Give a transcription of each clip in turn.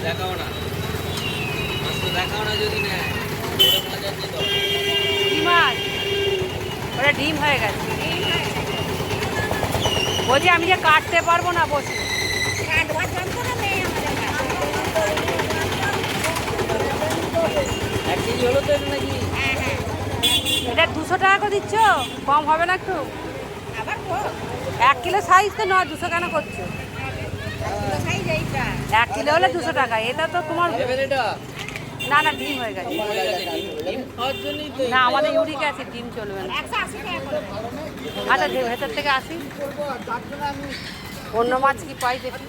দেখাও না, মাছ তো দেখাও না যদি নেয়। মাছ আছে তো, কি মাছ? ওটা ডিম হয়ে গেছে। বলছি আমি যে কাটতে পারবো না বসে। এক কেজি হলো তো এটা নাকি? এটা 200 টাকা করে দিচ্ছ, কম হবে না একটু? 1 কিলো সাইজ তো নয়, 200 কেন করছো? 1 কিলো হলে 200 টাকা। এটা তো তোমার নেবেন এটা? না না, ডিম হয়ে গেছে। ডিম খাওয়ার জন্যই তো। না, আমাদের ইউরিক অ্যাসিড, ডিম চলবে না। আচ্ছা, ভেতর থেকে আসি। অন্য মাছ কি পাই দেখি।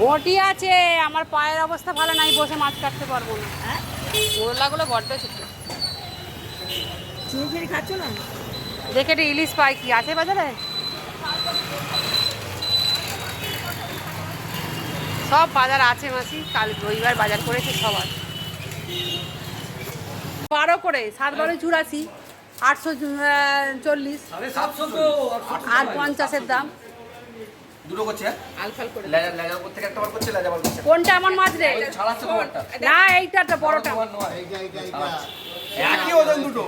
বটি আছে, আমার পায়ের অবস্থা ভালো নাই, বসে মাছ কাটতে পারবো না। মোরলাগুলো বড্ড ছোট। চিংড়ি খাচ্ছ না? দেখে এটা ইলিশ পাই, কি আছে বাজারে? সব বাজার আছে মাসি, কাল রবিবার বাজার করেছি, সব আছে। 12 করে, 7 12 84, 840 আর 50-এর দাম। দুটো করছে আলফাল করে। লেজার উপর থেকে একটা বার করছে, লেজার বার করছে। কোনটা আমার মাছ রে? ছাড়াচ্ছে তোমারটা। না, এইটা বড়টা। একই ওজন দুটো।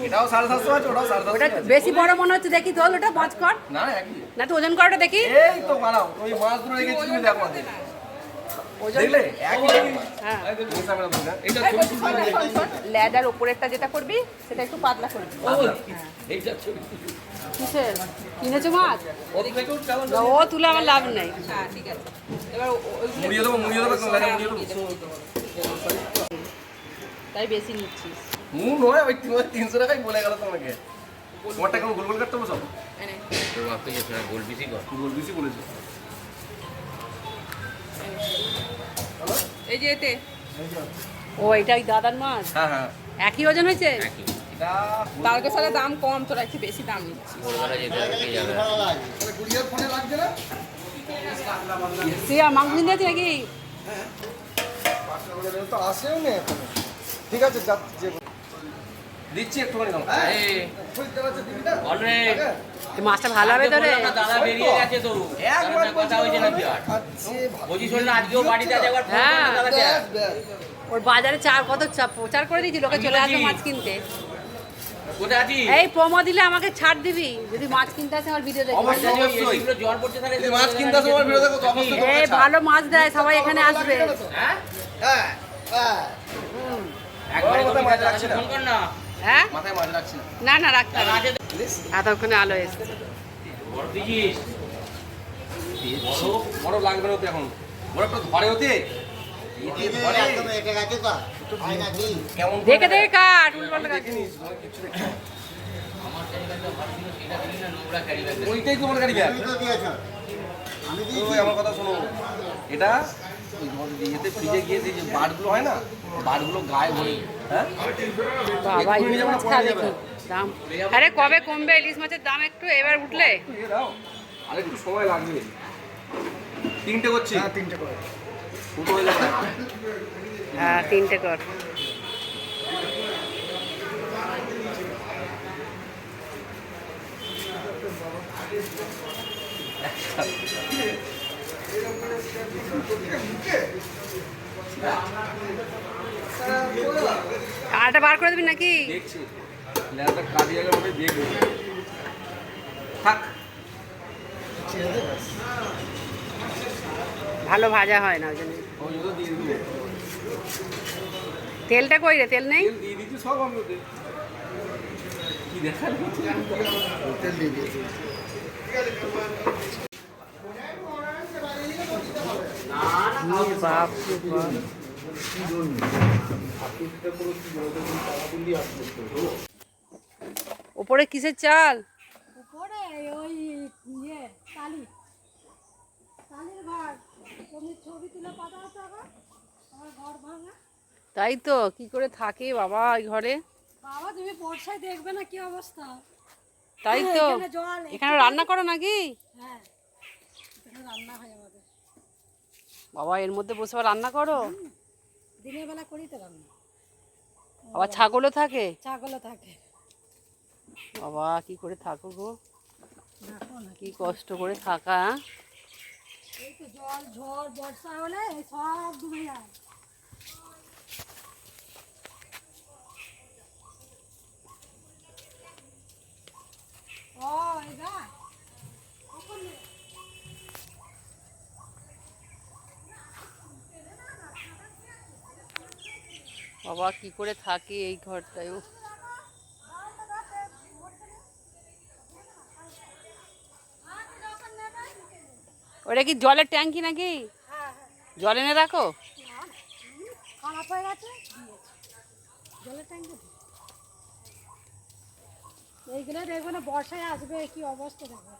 এটাও 750 আছে, ওটাও 750 ওটা আছে। বেশি বড় মনে হচ্ছে, দেখি তো ওটা মাছ কর। না একই। না তো ওজন করটা দেখি। এই তো বানাও, ওই মাছ দুটো রেখেছি তুমি দেখো। ওজন দেখলে একই। হ্যাঁ, মিশা মেলা দুটো। এটা লেদার ওপরেরটা যেটা করবি সেটা একটু পাতলা করবি। এইটা ছবি কিসের কিনেছো মাছ? ওদিকে একটু চালান। না, ও তুলে আমার লাভ নেই। মুড়িয়ে দেবো, মুড়িয়ে দেবো, লেজার মুড়িয়ে দেবো। তাই বেশি নিচ্ছিস। মুখ নয়, ওই 300 টাকাই বলে গেল তোমাকে। তোমারটা কেমন গোল গোল কাটতে হবে সব? তোর বাপকে যেতে না, গোল বেশি কর। গোল বেশি বলেছে। এই যে এতে ও এটা ওই দাদার মাছ, হ্যাঁ হ্যাঁ। একই ওজন হয়েছে। একই। এটা তারকে সাথে দাম কম, তোরা একটু বেশি দাম নিচ্ছিস। ভোরবেলা যেতে হবে, কে যাবে? গুড়িয়ার ফোনে লাগছে না? তুই আর মাংস নিয়ে যাচ্ছি নাকি? তো আসেও না এখন। ঠিক আছে, যে দিচ্ছি একটুখানি দাও। এই, বল রে। এই মাছটা ভালো হবে তো রে? বললাম না, দাদা বেরিয়ে গেছে তো। একবার দাদার কথা হয়েছে নাকি আর? বলছি শোন না, আজকেও বাড়িতে আছে, একবার ফোন হ্যাঁ। করে দাদাকে। ওর বাজারে কত প্রচার করে দিয়েছি, লোকে চলে আসে মাছ কিনতে। কোথায় আছিস? এই প্রোমো দিলে আমাকে ছাড় দিবি, যদি মাছ কিনতে আসে আমার ভিডিও দেখবি। অবশ্যই। এদিকে জ্বর পড়ছে তাহলে যদি মাছ কিনতে আসো আমার ভিডিও দেখো তো অবশ্যই তোমাকে এই ছাড়। ভালো মাছ দেয়, সবাই এখানে আসবে। হ্যাঁ? হ্যাঁ হ্যাঁ। একবারে মাথায় মাছ রাখছি না। ফোন কর না। হ্যাঁ, মাথায় মাছ রাখছি না। না না, রাখতে হবে না। আছে এতক্ষণে আলো এসছে। বড় দিছিস? বড় লাগবে না তো এখন। বড় একটা ধরে হতে। কেমন করে দেখে দেখে কাট, উল্টো কাট। দেখিনিস, তোমার কিচ্ছু দেখিনি। আমার ক্যারি ব্যাগটা ভাবছি সেটা কিনি না, নোংরা ক্যারি ব্যাগ। ওইটাই তোমার গাড়ি ব্যাগ। ওই আমার কথা শোনো, এটা ওই ইয়েতে ফ্রিজে গিয়ে যে বাটগুলো হয় না, বাটগুলো গায়ে ভরে, হ্যাঁ বাবা, এক্ষুনি ইলিশ যেমন মাছ পড়ে খাবে যাবে। কি দাম? আরে কবে কমবে ইলিশ মাছের দাম? একটু এবার উঠলে। একটু দিয়ে দাও, আর একটু সময় লাগবে। 3টে করছি। হ্যাঁ 3টে করে। দুটো হয়ে যাবে। হ্যাঁ, 3টে কর। আটা বার করে দিবি নাকি? দেখছি লেয়ারটা কাটি গেলে মনে দেখবে। থাক। ভালো ভাজা হয় না ওই জন্য। ওই জন্য দিয়ে দিবি। তেলটা কই রে? তেল নেই? তেল দিয়ে দিচ্ছি সব আমি ওতে। কি দেখার? তেল দিয়ে দিয়েছি। বাপ রে বাপ। ওপরে কিসের চাল? উপরে ওই ইয়ে টালির ঘর, তুমি ছবি তুলে পাঠাও তো আবার, আমার ঘর ভাঙা। তাই তো, কি করে থাকে বাবা এই ঘরে? বাবা তুমি বর্ষায় দেখবে না কি অবস্থা। তাই তো। এখানে জল, এখানে রান্না করো নাকি? হ্যাঁ এখানে রান্না হয় আমাদের। বাবা, এর মধ্যে বসে আবার রান্না করো? দিনের বেলা করি তো রান্না। আবার ছাগলও থাকে? ছাগলও থাকে। বাবা, কি করে থাকো গো? দেখো না কি কষ্ট করে থাকা। এই তো জল ঝড় বর্ষা হলে এই সব ডুবে যায়। ও এটা বাবা কি করে থাকে এই ঘরটায়। ওটা কি জলের ট্যাঙ্কি নাকি? জল এনে রাখো। খারাপ হয়ে গেছে জলের ট্যাঙ্কি। এইগুলো দেখবে না বর্ষায় আসবে কি অবস্থা দেখো,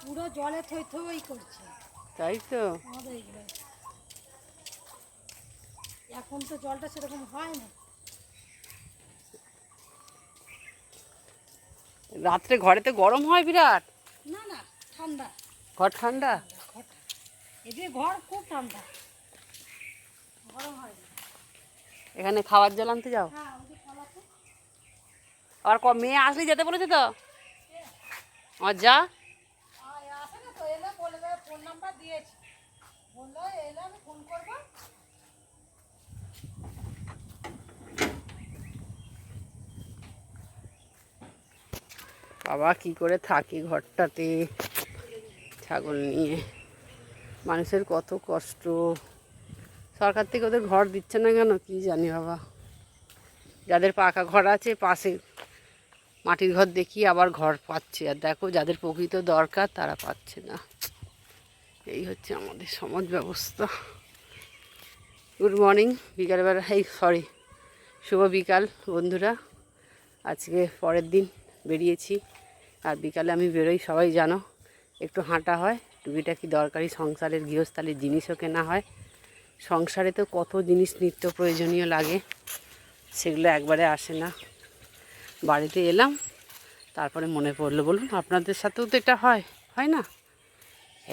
পুরো জলে থই থই করছে তাই তো। আমাদের এইগুলো এখন তো জলটা সেরকম হয় না। রাত্রে ঘরেতে গরম হয় বিরাট। না না ঠান্ডা ঘর ঠান্ডা। ঘর এদের ঘর খুব ঠান্ডা, গরম হয় না। এখানে খাবার জল আনতে যাও। হ্যাঁ ওদের ফলাতে আর মেয়ে আসলে যেতে বলেছে তো আমার যা। আসে না তো, এলে বলবে, ফোন নাম্বার দিয়েছি, বললো এলে আমি ফোন করবো। বাবা কি করে থাকি ঘরটাতে ছাগল নিয়ে। মানুষের কত কষ্ট। সরকার থেকে ওদের ঘর দিচ্ছে না কেন কি জানি বাবা। যাদের পাকা ঘর আছে পাশে মাটির ঘর দেখিয়ে আবার ঘর পাচ্ছে, আর দেখো যাদের প্রকৃত দরকার তারা পাচ্ছে না। এই হচ্ছে আমাদের সমাজ ব্যবস্থা। গুড মর্নিং, বিকালবেলা, সরি শুভ বিকাল বন্ধুরা। আজকে পরের দিন বেরিয়েছি, আর বিকালে আমি বেরোই সবাই জানো, একটু হাঁটা হয়, টুকিটাকি দরকারি সংসারের গৃহস্থালির জিনিসও কেনা হয়। সংসারে তো কত জিনিস নিত্য প্রয়োজনীয় লাগে, সেগুলো একবারে আসে না। বাড়িতে এলাম, তারপরে মনে পড়লো, বলুন আপনাদের সাথেও তো এটা হয়, হয় না?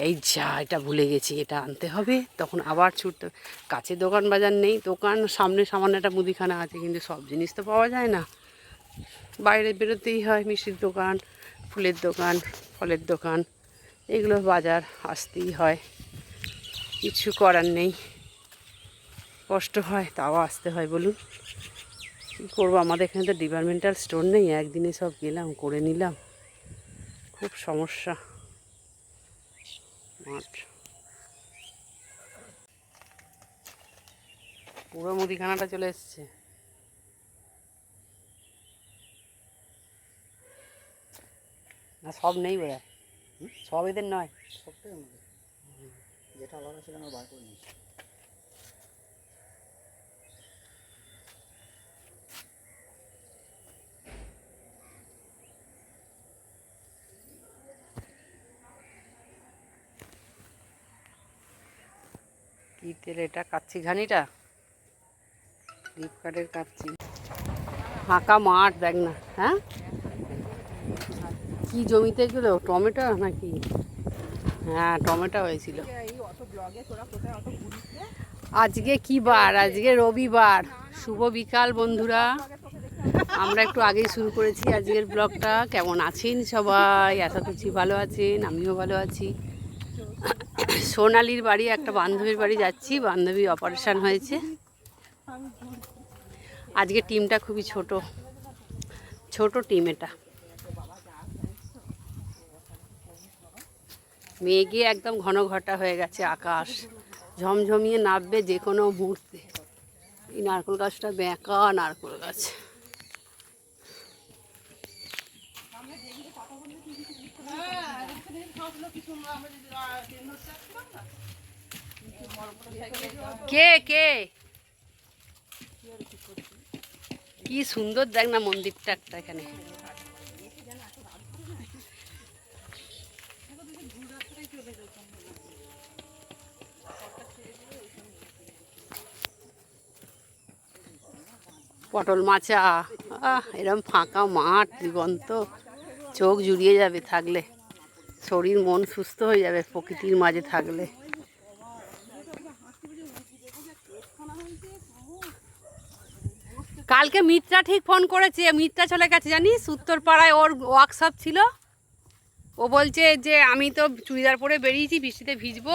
এই যা এটা ভুলে গেছি, এটা আনতে হবে, তখন আবার ছুটতে। কাছে দোকান বাজার নেই, দোকান সামনে সামান্য একটা মুদিখানা আছে, কিন্তু সব জিনিস তো পাওয়া যায় না। বাইরে বেরোতেই হয়, মিষ্টির দোকান, ফুলের দোকান, ফলের দোকান, এগুলো বাজার আসতেই হয়, কিছু করার নেই। কষ্ট হয়, তাও আসতে হয়। বলুন কী করবো, আমাদের এখানে তো ডিপার্টমেন্টাল স্টোর নেই, একদিনে সব গেলাম করে নিলাম, খুব সমস্যা। মাঠ পুরো মুদিখানাটা চলে এসছে। না সব নেই বোধ হয়, সব এদের নয়, সবটাই আমাদের, যেটা আলাদা ছিল আমরা বার করে নিয়েছি। কি তেল এটা? কাচ্চি ঘানিটা, ফ্লিপকার্টের কাচ্চি। ফাঁকা মাঠ দেখ না। হ্যাঁ কি জমিতে এগুলো টমেটো নাকি? হ্যাঁ টমেটো হয়েছিল। আজকে কি বার? আজকে রবিবার। শুভ বিকাল বন্ধুরা, আমরা একটু আগেই শুরু করেছি আজকের ব্লগটা। কেমন আছেন সবাই? আশা করছি ভালো আছেন, আমিও ভালো আছি। সোনালির বাড়ি, একটা বান্ধবীর বাড়ি যাচ্ছি, বান্ধবী অপারেশন হয়েছে। আজকে টিমটা খুবই ছোট টিম এটা। মেঘে একদম ঘন ঘটা হয়ে গেছে, আকাশ ঝমঝমিয়ে নামবে যে কোনো মুহূর্তে। এই নারকেল গাছটা বেঁকা নারকেল গাছ। কে কে কি সুন্দর দেখ না মন্দিরটা একটা এখানে। পটল মাচা, এরকম ফাঁকা মাঠ দিগন্ত, চোখ জুড়িয়ে যাবে থাকলে, শরীর মন সুস্থ হয়ে যাবে প্রকৃতির মাঝে থাকলে। কালকে মিত্রা ঠিক ফোন করেছে, মিত্রা চলে গেছে জানিস, উত্তরপাড়ায় ওর ওয়ার্কশপ ছিল, ও বলছে যে আমি তো চুড়িদার পরে বেরিয়েছি, বৃষ্টিতে ভিজবো।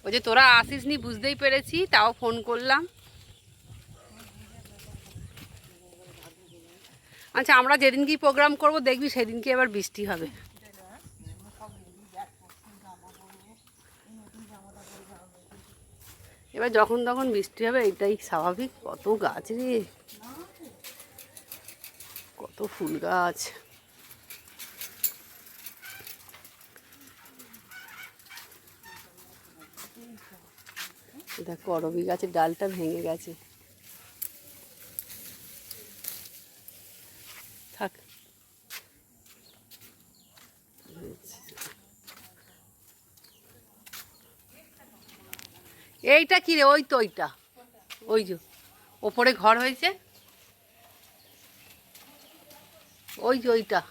ও যে তোরা আসিস নি বুঝতেই পেরেছি, তাও ফোন করলাম। আচ্ছা, আমরা যেদিনকেই প্রোগ্রাম করব দেখবি সেদিনকে এবার বৃষ্টি হবে। এবার যখন তখন বৃষ্টি হবে, এটাই স্বাভাবিক। কত গাছ রে, কত ফুল গাছ। দেখ করবী গাছের ডালটা ভেঙে গেছে। থাক, এইটা কি রে? ওই তো ওইটা, ওই যে ওপরে ঘর হয়েছে, ওই যে ওইটা,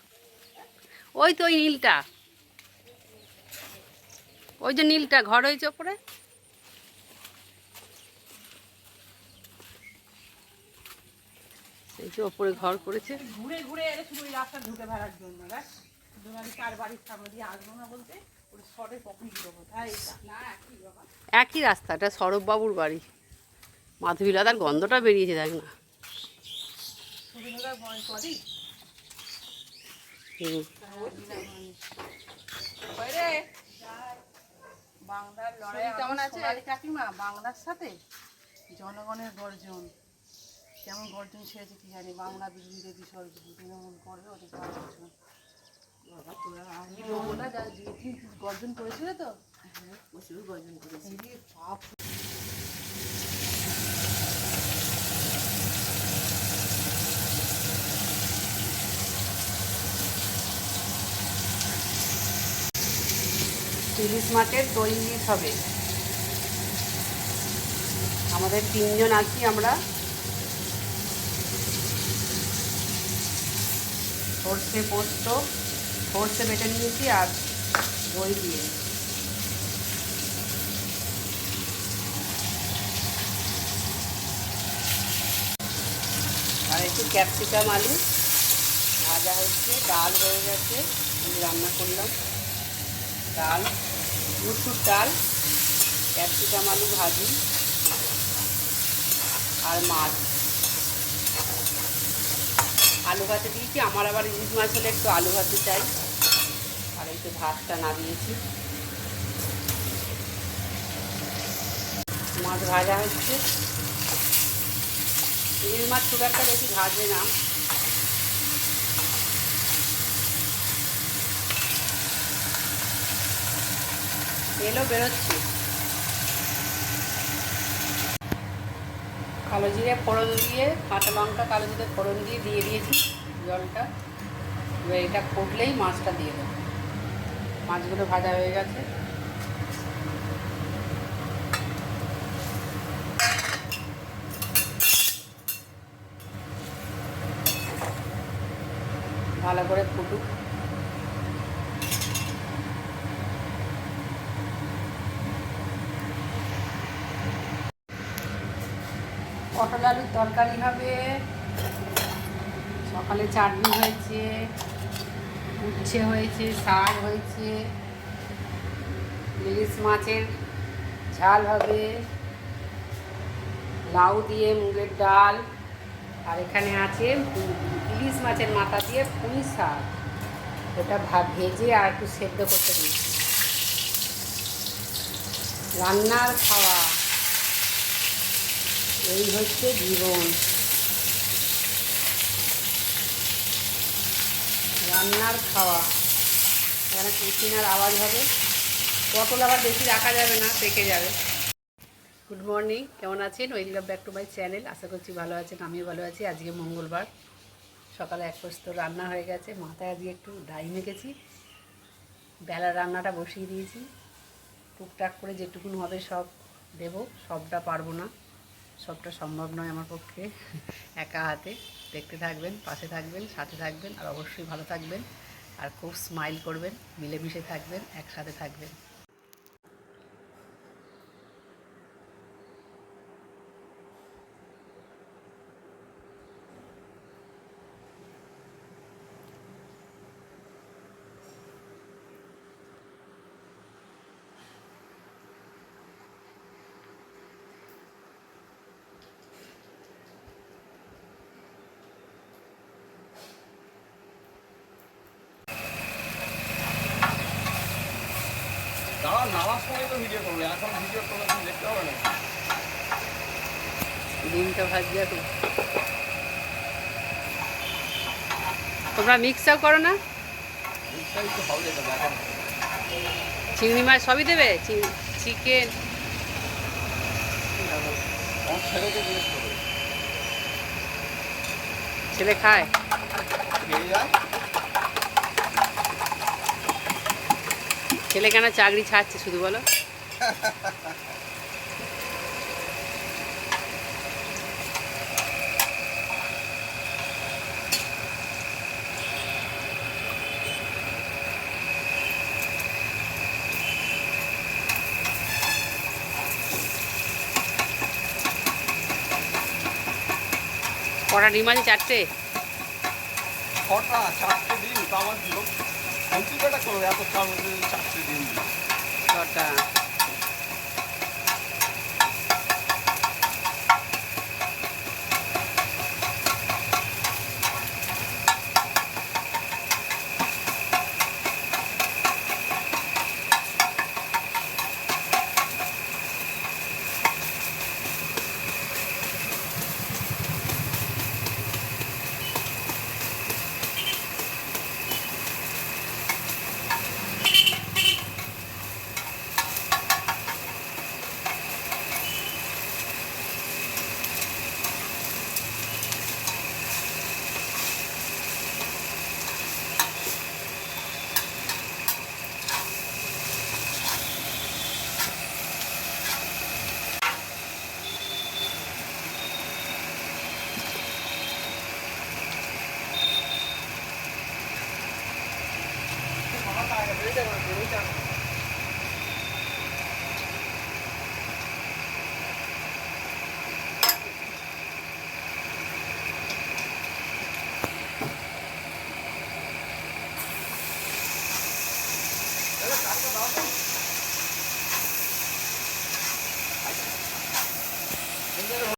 ওই তো ওই নীলটা, ওই যে নীলটা ঘর হয়েছে ওপরে। এই যে ওপরে ঘর করেছে। ঘুরে ঘুরে এলে শুধু ওই রাস্তা ঢুকে বেড়ার জন্য দেখ কার বাড়ির সামনে দিয়ে আসবো না বলতে ওই শর্টে কখন ঢুকবো তাই না একই বাবা একই রাস্তা, এটা সৌরভবাবুর বাড়ি। মাধবীলতার গন্ধটা বেরিয়েছে দেখ না। সুবিধার বয় করি বাংলার লড়াই কেমন আছে কাকিমা? বাংলার সাথে জনগণের গর্জন কেমন গর্জন ছেড়েছে কি জানি। বাংলা বিরোধীদের বিসর্জন তৃণমূল করবে ওদের গর্জন। বাবা তোরা আমি লোক না যা গর্জন করেছিল তো বসে গর্জন করেছি বাপ। ইলিশ মাছের দই ইলিশ হবে। আমাদের 3 জন আছি আমরা। সর্ষে পোস্ত, সর্ষে বেটে নিয়েছি আর দই দিয়ে। আর একটু ক্যাপসিকাম আলু ভাজা হচ্ছে। ডাল হয়ে গেছে, আমি রান্না করলাম। ডাল, মুসুর ডাল, ক্যাপসিকাম আলু ভাজি আর মাছ। আলু ভাতে দিয়েছি, আমার আবার ইলিশ মাছ হলে একটু আলু ভাতে চাই। আর একটু ভাতটা নামিয়েছি। মাছ ভাজা হচ্ছে। ইলিশ মাছ খুব একটা বেশি ভাজবে না। তেলও বেরোচ্ছে। কালো জিরে ফোড়ন দিয়ে, কাঁচা লঙ্কা কালো জিরে ফোড়ন দিয়ে দিয়েছি জলটা। এবার এটা ফুটলেই মাছটা দিয়ে দেবো। মাছগুলো ভাজা হয়ে গেছে। ভালো করে ফুটুক। পটল আলুর তরকারি হবে। সকালে চাটনি হয়েছে, উচ্ছে হয়েছে, শাক হয়েছে, ইলিশ মাছের ঝাল হবে, লাউ দিয়ে মুগের ডাল, আর এখানে আছে ইলিশ মাছের মাথা দিয়ে পুঁই শাক। ওটা ভেজে আর একটু সেদ্ধ করতে দিয়েছি। রান্নার খাওয়া, এই হচ্ছে জীবন। রান্নার খাওয়া। এখানে কুচিনার আওয়াজ হবে। পটল আবার বেশি রাখা যাবে না, পেকে যাবে। গুড মর্নিং, কেমন আছেন? Welcome back to my channel. আশা করছি ভালো আছেন, আমিও ভালো আছি। আজকে মঙ্গলবার, সকালে এক পোস্ত রান্না হয়ে গেছে। মাথায় আজকে একটু ডাই মেখেছি। বেলার রান্নাটা বসিয়ে দিয়েছি। টুকটাক করে যেটুকুন হবে সব দেব। সবটা পারবো না, সবটা সম্ভব নয় আমার পক্ষে একা হাতে। দেখতে থাকবেন, পাশে থাকবেন, সাথে থাকবেন, আর অবশ্যই ভালো থাকবেন। আর খুব স্মাইল করবেন, মিলেমিশে থাকবেন, একসাথে থাকবেন। দাঁড়া, নামার সময় তো ভিডিও করবে, এখন ভিডিও করলে তুমি দেখতে হবে না। ডিমটা ভাজছি এখন। তোমরা মিক্সও করো না? মিক্সটাই তো হবে, এটা দেখো। চিংড়ি মাছ সবই দেবে? চিকেন? আমার ছেলেকে জিজ্ঞেস করবে, ছেলে খায়? খেয়ে যায়। ছেলে কেন চাকরি ছাড়ছে শুধু বলো? কটা ডিম আছে? 4টে? ছটা, 4টে ডিম, তা আমার লোক কম্পিউটারটা করবে, এত 4টে ডিম। 6টা।